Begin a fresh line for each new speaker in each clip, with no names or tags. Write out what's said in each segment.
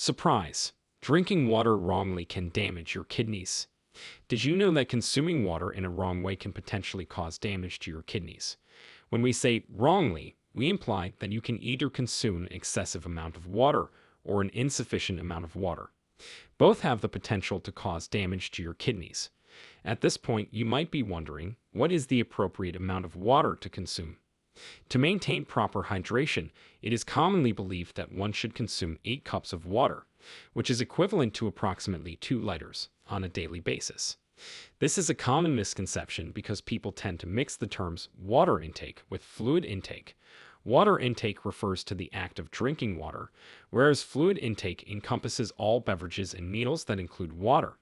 Surprise! Drinking water wrongly can damage your kidneys. Did you know that consuming water in a wrong way can potentially cause damage to your kidneys? When we say wrongly, we imply that you can either consume an excessive amount of water or an insufficient amount of water. Both have the potential to cause damage to your kidneys. At this point, you might be wondering, what is the appropriate amount of water to consume? To maintain proper hydration, it is commonly believed that one should consume 8 cups of water, which is equivalent to approximately 2 liters, on a daily basis. This is a common misconception because people tend to mix the terms water intake with fluid intake. Water intake refers to the act of drinking water, whereas fluid intake encompasses all beverages and meals that include water.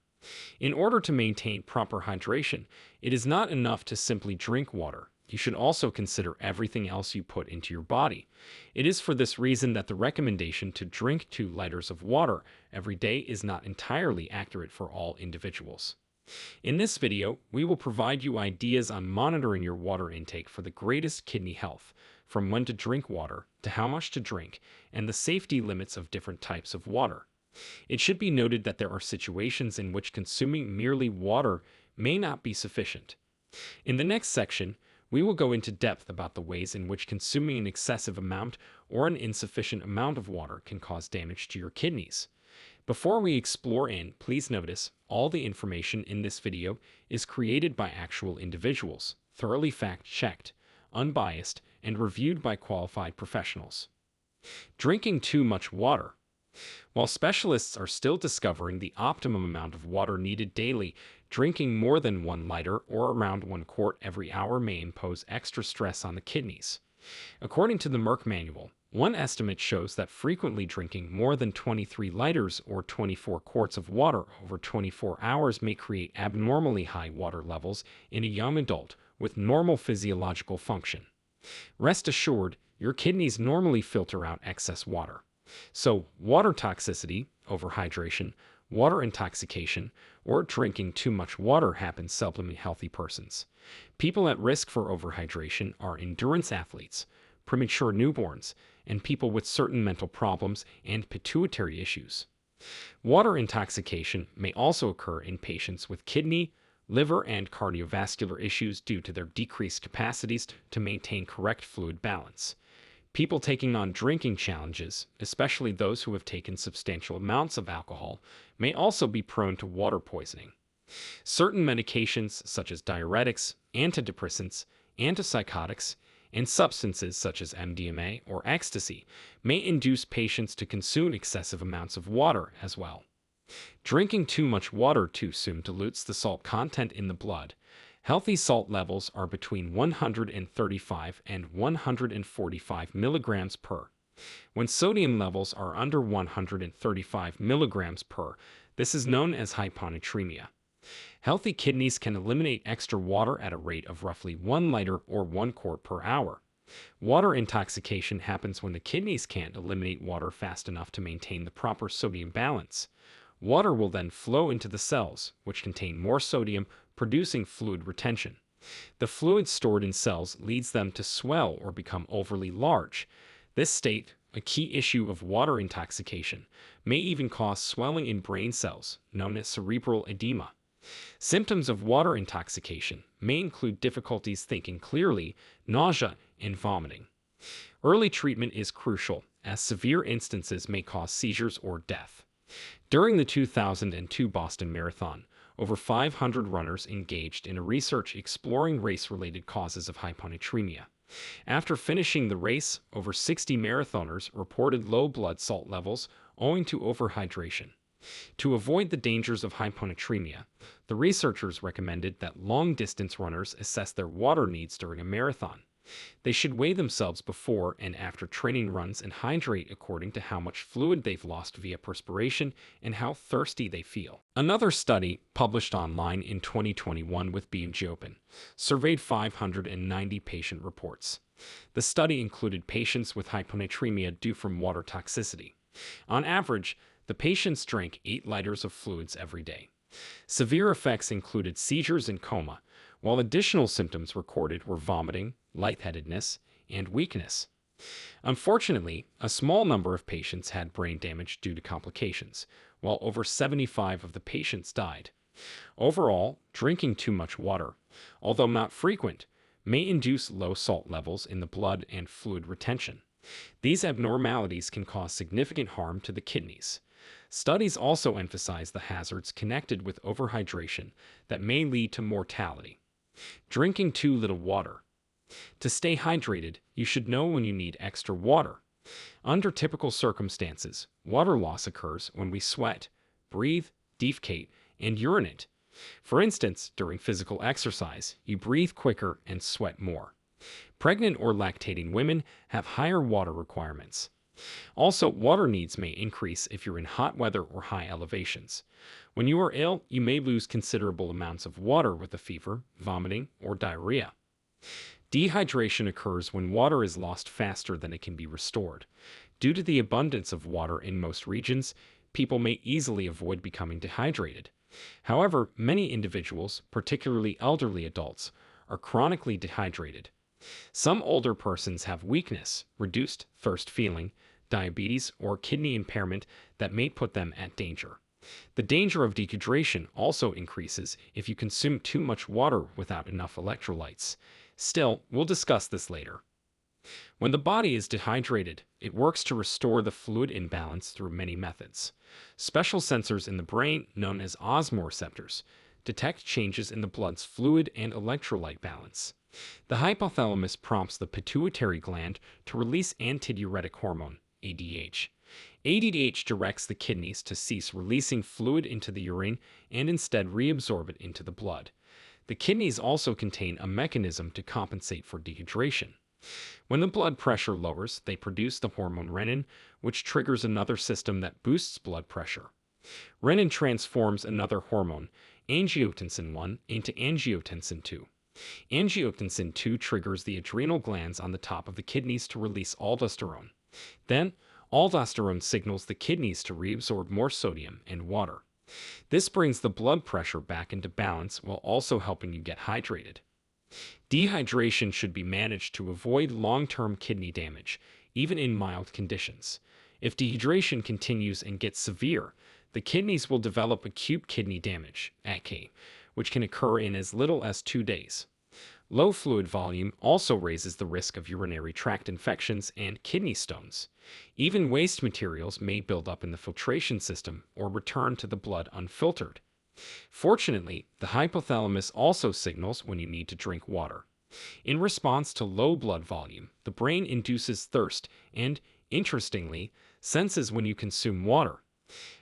In order to maintain proper hydration, it is not enough to simply drink water. You should also consider everything else you put into your body. It is for this reason that the recommendation to drink 2 liters of water every day is not entirely accurate for all individuals. In this video, we will provide you ideas on monitoring your water intake for the greatest kidney health, from when to drink water to how much to drink, and the safety limits of different types of water. It should be noted that there are situations in which consuming merely water may not be sufficient. In the next section, we will go into depth about the ways in which consuming an excessive amount or an insufficient amount of water can cause damage to your kidneys. Before we explore please notice, all the information in this video is created by actual individuals, thoroughly fact-checked, unbiased, and reviewed by qualified professionals. Drinking too much water. While specialists are still discovering the optimum amount of water needed daily, drinking more than 1 liter or around 1 quart every hour may impose extra stress on the kidneys. According to the Merck Manual, one estimate shows that frequently drinking more than 23 liters or 24 quarts of water over 24 hours may create abnormally high water levels in a young adult with normal physiological function. Rest assured, your kidneys normally filter out excess water. So, water toxicity, overhydration, water intoxication, or drinking too much water happens seldom in healthy persons. People at risk for overhydration are endurance athletes, premature newborns, and people with certain mental problems and pituitary issues. Water intoxication may also occur in patients with kidney, liver, and cardiovascular issues due to their decreased capacities to maintain correct fluid balance. People taking on drinking challenges, especially those who have taken substantial amounts of alcohol, may also be prone to water poisoning. Certain medications such as diuretics, antidepressants, antipsychotics, and substances such as MDMA or ecstasy may induce patients to consume excessive amounts of water as well. Drinking too much water too soon dilutes the salt content in the blood. Healthy salt levels are between 135 and 145 milligrams per. When sodium levels are under 135 milligrams per, this is known as hyponatremia. Healthy kidneys can eliminate extra water at a rate of roughly 1 liter or 1 quart per hour. Water intoxication happens when the kidneys can't eliminate water fast enough to maintain the proper sodium balance. Water will then flow into the cells, which contain more sodium, producing fluid retention. The fluid stored in cells leads them to swell or become overly large. This state, a key issue of water intoxication, may even cause swelling in brain cells, known as cerebral edema. Symptoms of water intoxication may include difficulties thinking clearly, nausea, and vomiting. Early treatment is crucial, as severe instances may cause seizures or death. During the 2002 Boston Marathon, over 500 runners engaged in a research exploring race-related causes of hyponatremia. After finishing the race, over 60 marathoners reported low blood salt levels owing to overhydration. To avoid the dangers of hyponatremia, the researchers recommended that long-distance runners assess their water needs during a marathon. They should weigh themselves before and after training runs and hydrate according to how much fluid they've lost via perspiration and how thirsty they feel. Another study, published online in 2021 with BMJ Open, surveyed 590 patient reports. The study included patients with hyponatremia due from water toxicity. On average, the patients drank 8 liters of fluids every day. Severe effects included seizures and coma, while additional symptoms recorded were vomiting, lightheadedness, and weakness. Unfortunately, a small number of patients had brain damage due to complications, while over 75 of the patients died. Overall, drinking too much water, although not frequent, may induce low salt levels in the blood and fluid retention. These abnormalities can cause significant harm to the kidneys. Studies also emphasize the hazards connected with overhydration that may lead to mortality. Drinking too little water. To stay hydrated, you should know when you need extra water. Under typical circumstances, water loss occurs when we sweat, breathe, defecate, and urinate. For instance, during physical exercise, you breathe quicker and sweat more. Pregnant or lactating women have higher water requirements. Also, water needs may increase if you're in hot weather or high elevations. When you are ill, you may lose considerable amounts of water with a fever, vomiting, or diarrhea. Dehydration occurs when water is lost faster than it can be restored. Due to the abundance of water in most regions, people may easily avoid becoming dehydrated. However, many individuals, particularly elderly adults, are chronically dehydrated. Some older persons have weakness, reduced thirst feeling, diabetes, or kidney impairment that may put them at danger. The danger of dehydration also increases if you consume too much water without enough electrolytes. Still, we'll discuss this later. When the body is dehydrated, it works to restore the fluid imbalance through many methods. Special sensors in the brain, known as osmoreceptors, detect changes in the blood's fluid and electrolyte balance. The hypothalamus prompts the pituitary gland to release antidiuretic hormone, ADH. ADH directs the kidneys to cease releasing fluid into the urine and instead reabsorb it into the blood. The kidneys also contain a mechanism to compensate for dehydration. When the blood pressure lowers, they produce the hormone renin, which triggers another system that boosts blood pressure. Renin transforms another hormone, angiotensin 1, into angiotensin 2. Angiotensin 2 triggers the adrenal glands on the top of the kidneys to release aldosterone. Then, aldosterone signals the kidneys to reabsorb more sodium and water. This brings the blood pressure back into balance while also helping you get hydrated. Dehydration should be managed to avoid long-term kidney damage, even in mild conditions. If dehydration continues and gets severe, the kidneys will develop acute kidney damage, AK, which can occur in as little as 2 days. Low fluid volume also raises the risk of urinary tract infections and kidney stones. Even waste materials may build up in the filtration system or return to the blood unfiltered. Fortunately, the hypothalamus also signals when you need to drink water. In response to low blood volume, the brain induces thirst and, interestingly, senses when you consume water.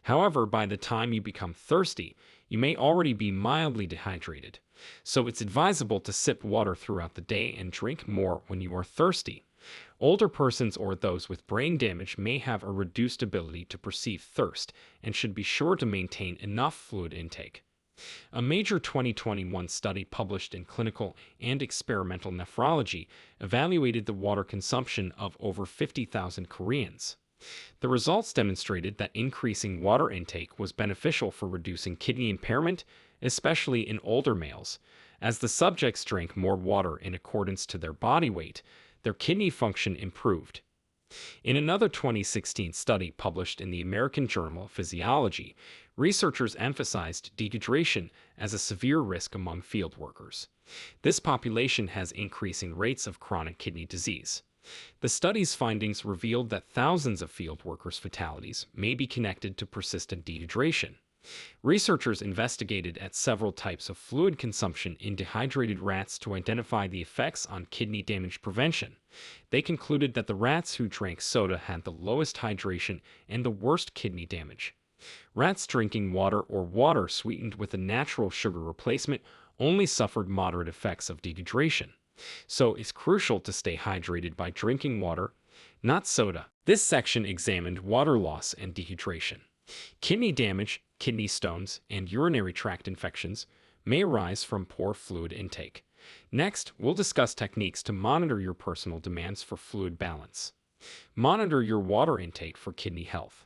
However, by the time you become thirsty, you may already be mildly dehydrated. So it's advisable to sip water throughout the day and drink more when you are thirsty. Older persons or those with brain damage may have a reduced ability to perceive thirst and should be sure to maintain enough fluid intake. A major 2021 study published in Clinical and Experimental Nephrology evaluated the water consumption of over 50,000 Koreans. The results demonstrated that increasing water intake was beneficial for reducing kidney impairment, especially in older males. As the subjects drank more water in accordance to their body weight, their kidney function improved. In another 2016 study published in the American Journal of Physiology, researchers emphasized dehydration as a severe risk among field workers. This population has increasing rates of chronic kidney disease. The study's findings revealed that thousands of field workers' fatalities may be connected to persistent dehydration. Researchers investigated at several types of fluid consumption in dehydrated rats to identify the effects on kidney damage prevention. They concluded that the rats who drank soda had the lowest hydration and the worst kidney damage. Rats drinking water or water sweetened with a natural sugar replacement only suffered moderate effects of dehydration. So it's crucial to stay hydrated by drinking water, not soda. This section examined water loss and dehydration. Kidney damage, kidney stones, and urinary tract infections may arise from poor fluid intake. Next, we'll discuss techniques to monitor your personal demands for fluid balance. Monitor your water intake for kidney health.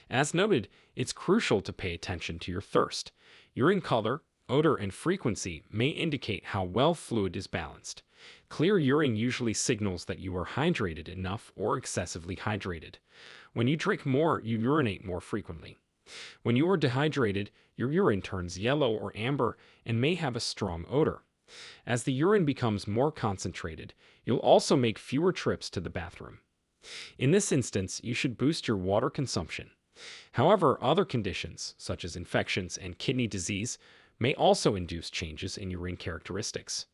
As noted, it's crucial to pay attention to your thirst. Urine color, odor, and frequency may indicate how well fluid is balanced. Clear urine usually signals that you are hydrated enough or excessively hydrated. When you drink more, you urinate more frequently. When you are dehydrated, your urine turns yellow or amber and may have a strong odor. As the urine becomes more concentrated, you'll also make fewer trips to the bathroom. In this instance, you should boost your water consumption. However, other conditions, such as infections and kidney disease, may also induce changes in urine characteristics.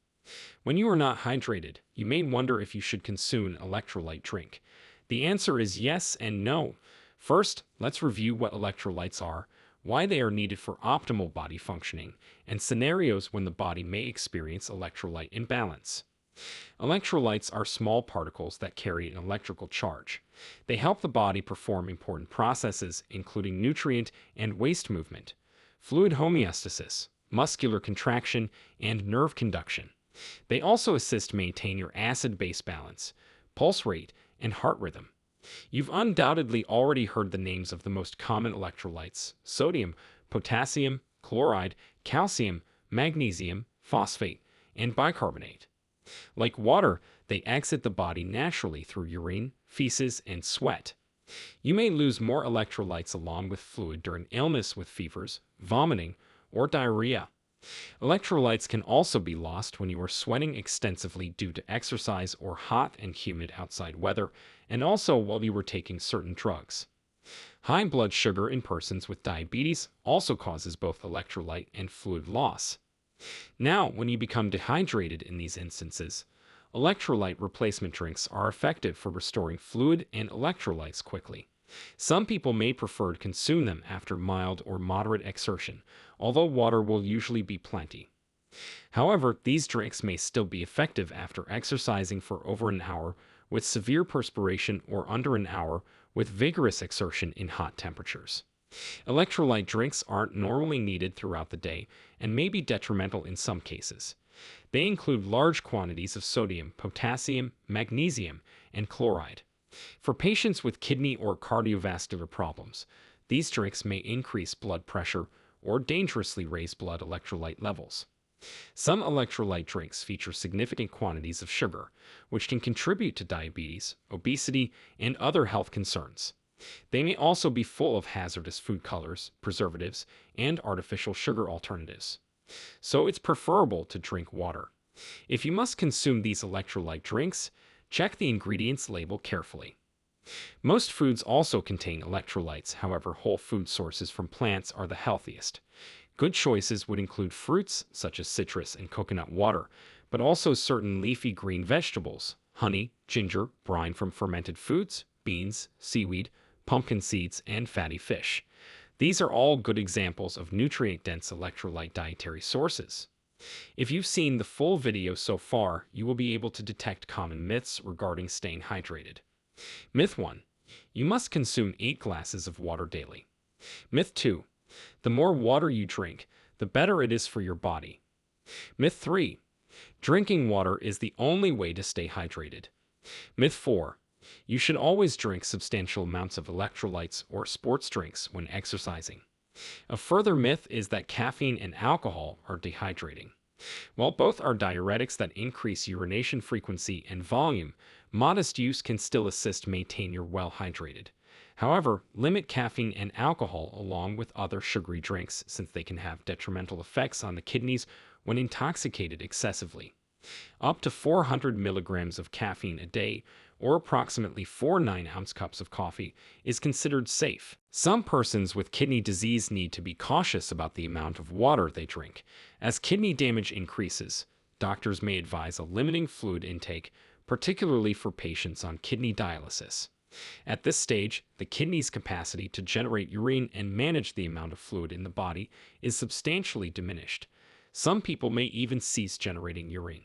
When you are not hydrated, you may wonder if you should consume an electrolyte drink. The answer is yes and no. First, let's review what electrolytes are, why they are needed for optimal body functioning, and scenarios when the body may experience electrolyte imbalance. Electrolytes are small particles that carry an electrical charge. They help the body perform important processes, including nutrient and waste movement, fluid homeostasis, muscular contraction, and nerve conduction. They also assist maintain your acid-base balance, pulse rate, and heart rhythm. You've undoubtedly already heard the names of the most common electrolytes: sodium, potassium, chloride, calcium, magnesium, phosphate, and bicarbonate. Like water, they exit the body naturally through urine, feces, and sweat. You may lose more electrolytes along with fluid during illness with fevers, vomiting, or diarrhea. Electrolytes can also be lost when you are sweating extensively due to exercise or hot and humid outside weather, and also while you were taking certain drugs. High blood sugar in persons with diabetes also causes both electrolyte and fluid loss. Now, when you become dehydrated in these instances, electrolyte replacement drinks are effective for restoring fluid and electrolytes quickly. Some people may prefer to consume them after mild or moderate exertion, although water will usually be plenty. However, these drinks may still be effective after exercising for over an hour with severe perspiration or under an hour with vigorous exertion in hot temperatures. Electrolyte drinks aren't normally needed throughout the day and may be detrimental in some cases. They include large quantities of sodium, potassium, magnesium, and chloride. For patients with kidney or cardiovascular problems, these drinks may increase blood pressure or dangerously raise blood electrolyte levels. Some electrolyte drinks feature significant quantities of sugar, which can contribute to diabetes, obesity, and other health concerns. They may also be full of hazardous food colors, preservatives, and artificial sugar alternatives. So it's preferable to drink water. If you must consume these electrolyte drinks, check the ingredients label carefully. Most foods also contain electrolytes, however, whole food sources from plants are the healthiest. Good choices would include fruits such as citrus and coconut water, but also certain leafy green vegetables, honey, ginger, brine from fermented foods, beans, seaweed, pumpkin seeds, and fatty fish. These are all good examples of nutrient-dense electrolyte dietary sources. If you've seen the full video so far, you will be able to detect common myths regarding staying hydrated. Myth 1. You must consume 8 glasses of water daily. Myth 2. The more water you drink, the better it is for your body. Myth 3. Drinking water is the only way to stay hydrated. Myth 4. You should always drink substantial amounts of electrolytes or sports drinks when exercising. A further myth is that caffeine and alcohol are dehydrating. While both are diuretics that increase urination frequency and volume, modest use can still assist maintain you well hydrated. However, limit caffeine and alcohol along with other sugary drinks since they can have detrimental effects on the kidneys when intoxicated excessively. Up to 400 milligrams of caffeine a day, or approximately 4 9-ounce cups of coffee, is considered safe. Some persons with kidney disease need to be cautious about the amount of water they drink. As kidney damage increases, doctors may advise a limiting fluid intake, particularly for patients on kidney dialysis. At this stage, the kidney's capacity to generate urine and manage the amount of fluid in the body is substantially diminished. Some people may even cease generating urine.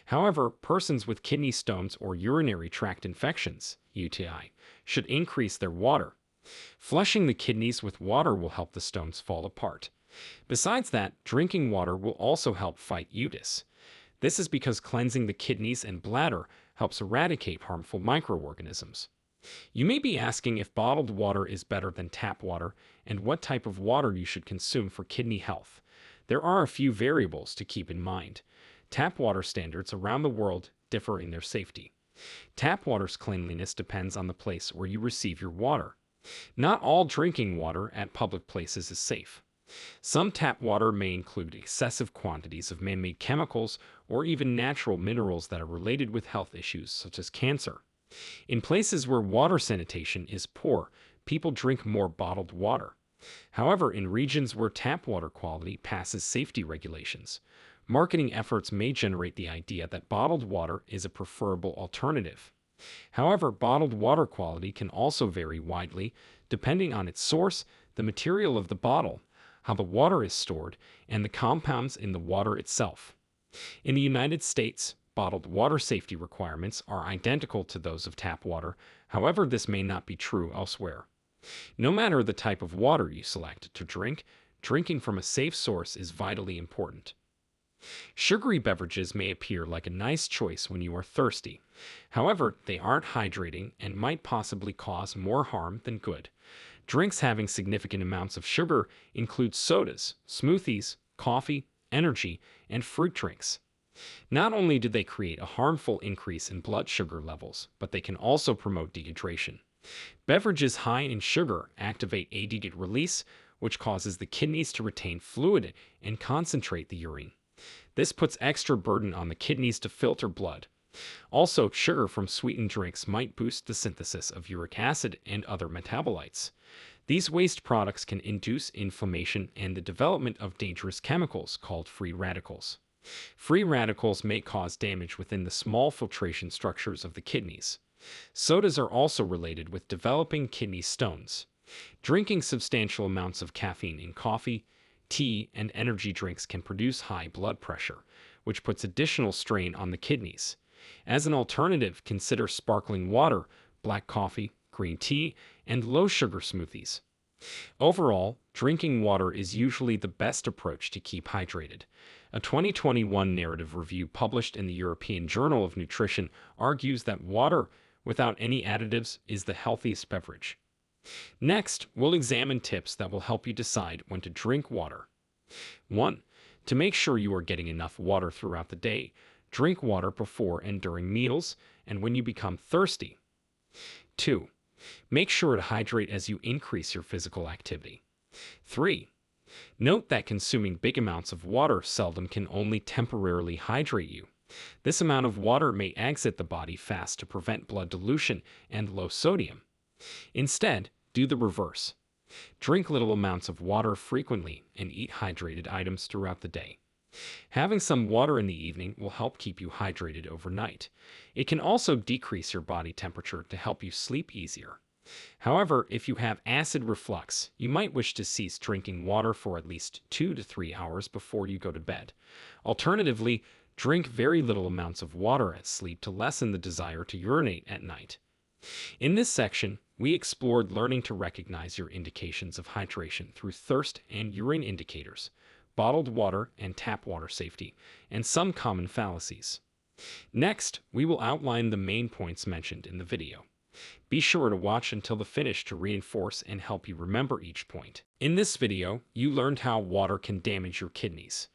However, persons with kidney stones or urinary tract infections, UTI, should increase their water. Flushing the kidneys with water will help the stones fall apart. Besides that, drinking water will also help fight UTIs. This is because cleansing the kidneys and bladder helps eradicate harmful microorganisms. You may be asking if bottled water is better than tap water and what type of water you should consume for kidney health. There are a few variables to keep in mind. Tap water standards around the world differ in their safety. Tap water's cleanliness depends on the place where you receive your water. Not all drinking water at public places is safe. Some tap water may include excessive quantities of man-made chemicals or even natural minerals that are related with health issues such as cancer. In places where water sanitation is poor, people drink more bottled water. However, in regions where tap water quality passes safety regulations, marketing efforts may generate the idea that bottled water is a preferable alternative. However, bottled water quality can also vary widely depending on its source, the material of the bottle, how the water is stored, and the compounds in the water itself. In the United States, bottled water safety requirements are identical to those of tap water. However, this may not be true elsewhere. No matter the type of water you select to drink, drinking from a safe source is vitally important. Sugary beverages may appear like a nice choice when you are thirsty. However, they aren't hydrating and might possibly cause more harm than good. Drinks having significant amounts of sugar include sodas, smoothies, coffee, energy, and fruit drinks. Not only do they create a harmful increase in blood sugar levels, but they can also promote dehydration. Beverages high in sugar activate ADP release, which causes the kidneys to retain fluid and concentrate the urine. This puts extra burden on the kidneys to filter blood. Also, sugar from sweetened drinks might boost the synthesis of uric acid and other metabolites. These waste products can induce inflammation and the development of dangerous chemicals called free radicals. Free radicals may cause damage within the small filtration structures of the kidneys. Sodas are also related with developing kidney stones. Drinking substantial amounts of caffeine in coffee, tea, and energy drinks can produce high blood pressure, which puts additional strain on the kidneys. As an alternative, consider sparkling water, black coffee, green tea, and low-sugar smoothies. Overall, drinking water is usually the best approach to keep hydrated. A 2021 narrative review published in the European Journal of Nutrition argues that water, without any additives, is the healthiest beverage. Next, we'll examine tips that will help you decide when to drink water. 1. To make sure you are getting enough water throughout the day, drink water before and during meals and when you become thirsty. 2. Make sure to hydrate as you increase your physical activity. 3. Note that consuming big amounts of water seldom can only temporarily hydrate you. This amount of water may exit the body fast to prevent blood dilution and low sodium. Instead, do the reverse. Drink little amounts of water frequently and eat hydrated items throughout the day. Having some water in the evening will help keep you hydrated overnight. It can also decrease your body temperature to help you sleep easier. However, if you have acid reflux, you might wish to cease drinking water for at least 2 to 3 hours before you go to bed. Alternatively, drink very little amounts of water at sleep to lessen the desire to urinate at night. In this section, we explored learning to recognize your indications of hydration through thirst and urine indicators, bottled water and tap water safety, and some common fallacies. Next, we will outline the main points mentioned in the video. Be sure to watch until the finish to reinforce and help you remember each point. In this video, you learned how water can damage your kidneys.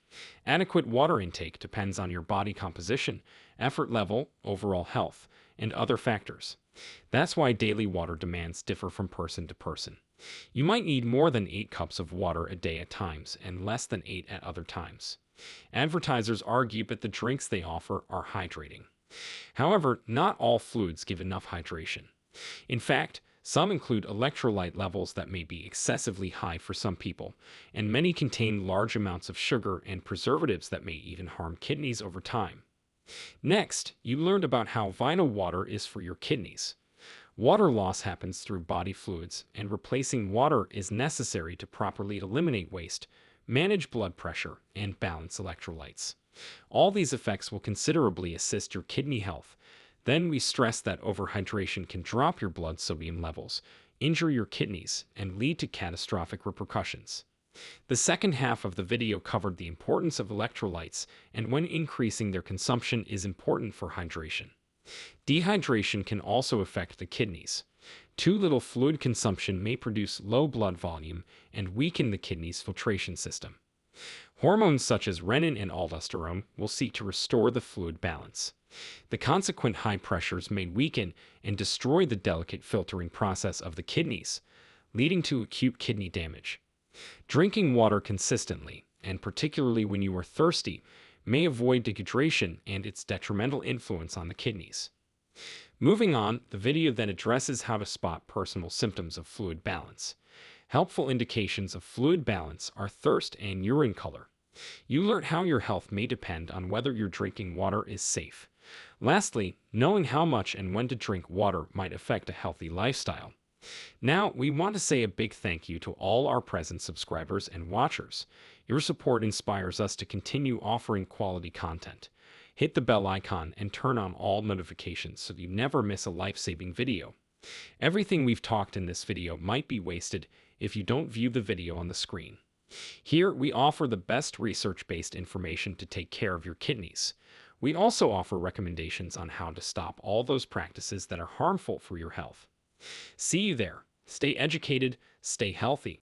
Adequate water intake depends on your body composition, effort level, overall health, and other factors. That's why daily water demands differ from person to person. You might need more than 8 cups of water a day at times and less than 8 at other times. Advertisers argue that the drinks they offer are hydrating. However, not all fluids give enough hydration. In fact, some include electrolyte levels that may be excessively high for some people, and many contain large amounts of sugar and preservatives that may even harm kidneys over time. Next, you learned about how vital water is for your kidneys. Water loss happens through body fluids, and replacing water is necessary to properly eliminate waste, manage blood pressure, and balance electrolytes. All these effects will considerably assist your kidney health. Then we stress that overhydration can drop your blood sodium levels, injure your kidneys, and lead to catastrophic repercussions. The second half of the video covered the importance of electrolytes and when increasing their consumption is important for hydration. Dehydration can also affect the kidneys. Too little fluid consumption may produce low blood volume and weaken the kidney's filtration system. Hormones such as renin and aldosterone will seek to restore the fluid balance. The consequent high pressures may weaken and destroy the delicate filtering process of the kidneys, leading to acute kidney damage. Drinking water consistently, and particularly when you are thirsty, may avoid dehydration and its detrimental influence on the kidneys. Moving on, the video then addresses how to spot personal symptoms of fluid balance. Helpful indications of fluid balance are thirst and urine color. You learn how your health may depend on whether your drinking water is safe. Lastly, knowing how much and when to drink water might affect a healthy lifestyle. Now, we want to say a big thank you to all our present subscribers and watchers. Your support inspires us to continue offering quality content. Hit the bell icon and turn on all notifications so you never miss a life-saving video. Everything we've talked in this video might be wasted if you don't view the video on the screen. Here, we offer the best research-based information to take care of your kidneys. We also offer recommendations on how to stop all those practices that are harmful for your health. See you there. Stay educated, stay healthy,